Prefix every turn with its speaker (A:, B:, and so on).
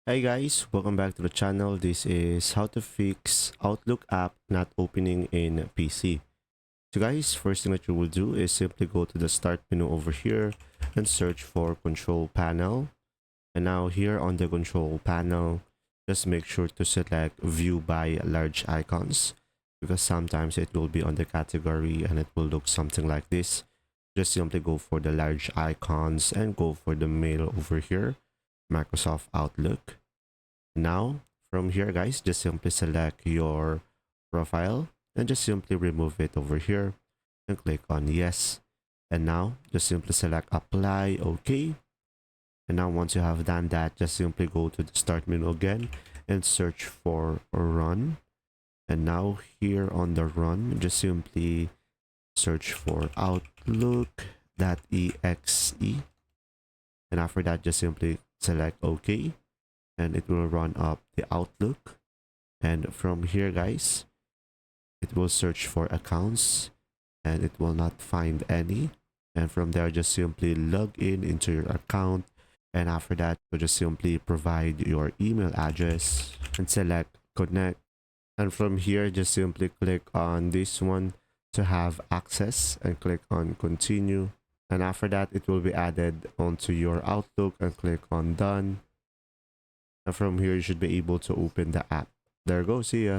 A: Hi guys, welcome back to the channel. This is how to fix Outlook app not opening in PC. So guys, first thing that you will do is simply go to the start menu over here and search for control panel. And now here on the control panel, just make sure to select view by large icons because sometimes it will be on the category and it will look something like this. Just simply go for the large icons and go for the mail over here, Microsoft Outlook. Now, from here guys, just simply select your profile and just simply remove it over here and click on yes. And now, just simply select apply, okay. And now once you have done that, just simply go to the start menu again and search for run. And now here on the run, just simply search for outlook.exe. And after that, just simply select okay. And it will run up the Outlook. And from here guys, it will search for accounts and it will not find any. And from there, just simply log in into your account. And after that, you just simply provide your email address and select connect. And from here, just simply click on this one to have access and click on continue. And after that, it will be added onto your Outlook and click on done. And from here, you should be able to open the app. There you go. See ya.